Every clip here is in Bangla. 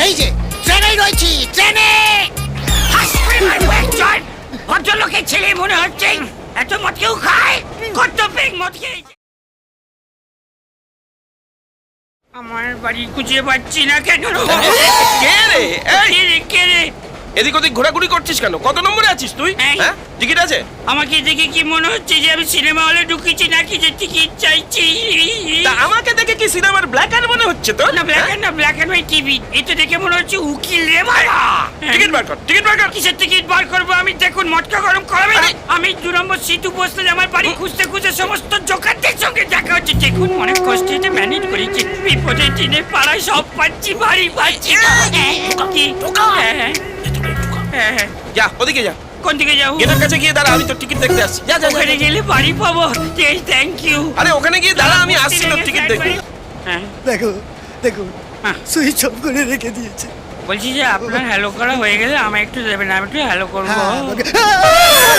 এই যে ট্রেনেই রয়েছি, ট্রেনে। ভদ্রলোকের ছেলে মনে হচ্ছে। এত মদ কেউ খায়? কত পেক মদ খেয়েছে। আমার বাড়ি খুঁজে পাচ্ছি না কেন? কে রে? এই, কে রে? এদিক ওদিক ঘোরাঘুরি করছিস কেন? কত নম্বরে আছিস তুই? এই। হ্যাঁ, টিকিট আছে? আমাকে দেখে কি মনে হচ্ছে যে আমি সিনেমা হলে ঢুকেছি নাকি যে টিকিট চাইছি? তা আমাকে দেখে কি সিনেমার ব্ল্যাক অ্যান্ড মনে হচ্ছে তো? না ব্ল্যাক এন্ড হোয়াইট টিভি। এটা দেখে মনে হচ্ছে উকিল রে মারা। টিকিট বার কর, টিকিট বার কর। কিসের টিকিট বার করবো আমি? দেখুন মটকা গরম করাবে না। আরে! আমি 2 নম্বর সিটু বসলে আমার বাড়ি খুঁজতে খুঁজতে সমস্ত জোকারদের সঙ্গে দেখা হচ্ছে। দেখুন অনেক কষ্টে এটা ম্যানেজ করেছি। বিপদের দিনে পাড়ায় সব পাচ্ছি, বাড়ি পাচ্ছি না। কি? হ্যাঁ। যা ওদিকে যা, কোন দিকে যাবো? গেটের কাছে গিয়ে দাঁড়া, আমি তোর টিকিট দেখতে আসছি। যা যা যা। ওখানে গেলে বাড়ি পাবো। Thank you. আরে ওখানে গিয়ে দাঁড়া, আমি আসছি তোর টিকিট দেখতে। হ্যাঁ, দেখো দেখো, হ্যাঁ। সুইচ অফ করে রেখে দিয়েছে। বলছি যে আপনার হ্যালো করা হয়ে গেলে আমায় একটু দেবেন, আমি একটু হ্যালো করবো।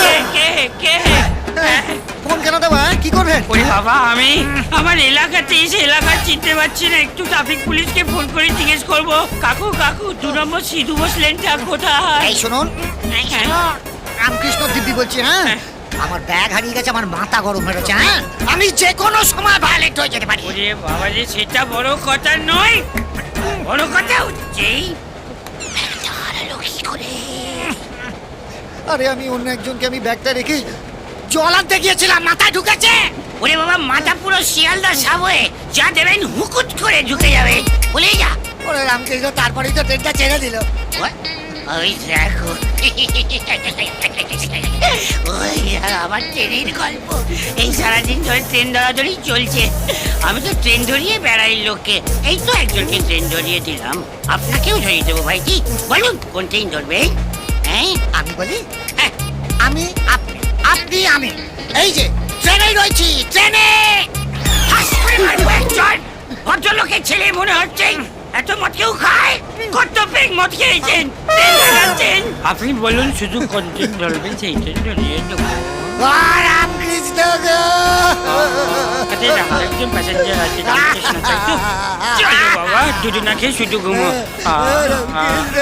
হ্যাঁ, কে? ফোন কেন দেবো? কি করবে? ওরে বাবা, আমি আমার এলাকাতে এসে এলাকা চিনতে পারছি না। একটু ট্রাফিক পুলিশকে ফোন করে জিজ্ঞেস করবো। কাকু 2 নম্বর সিধু বস লেনটা কোথায়? এই শুনুন, রামকৃষ্ণ দিব্যি বলছি। হ্যাঁ, আমার ব্যাগ হারিয়ে গেছে, আমার মাথা গরম হয়ে গেছে। হ্যাঁ, আমি যে কোনো সময় ভায়োলেট হয়ে যেতে পারি। ওরে বাবা রে, সেটা বড় কথা নয়। বড় কথা হচ্ছে ব্যাগটা হারালো কি করে? আরে আমি অন্য একজনকে আমি ব্যাগটা রেখে জল আনতে গিয়েছিলাম, মাথায় ঢুকেছে। ওরে বাবা, মাথা পুরো শিয়ালদা সাবয়ে যা দেবেন হুকুট করে ঢুকে যাবে। বলে যা। ওরে রামকৃষ্ণ, তারপরেই তো ট্রেনটা ছেড়ে দিল। ওই দেখো, ওই আমার ট্রেনের গল্প। এই সারাদিন ধরে ট্রেন ধরাধরি চলছে। আমি তো ট্রেন ধরিয়ে বেড়াই লোককে। এই তো একজনকে ট্রেন ধরিয়ে দিলাম, আপনাকেও ধরিয়ে দেবো ভাইজি। বলুন কোন ট্রেন ধরবে? হ্যাঁ, আমি বলি, হ্যাঁ। আমি, আপনি, আপনি, আমি। এই যে ট্রেনেই রয়েছি, ট্রেনে। ভদ্রলোকের ছেলে মনে হচ্ছে। এত মদ কেউ খায়? কত পেক মদ খেয়েছেন? ট্রেন ধরাচ্ছেন? আপনি বলুন শুধু কোন ট্রেন ধরবেন, সেই ট্রেন ধরিয়ে দেবো। ও রামকৃষ্ণ গো! একজন প্যাসেঞ্জার আছে, রামকৃষ্ণ চাই তো? চলো বাবা, দুটো না খেয়ে শুধু ঘুমো। রামকৃষ্ণ।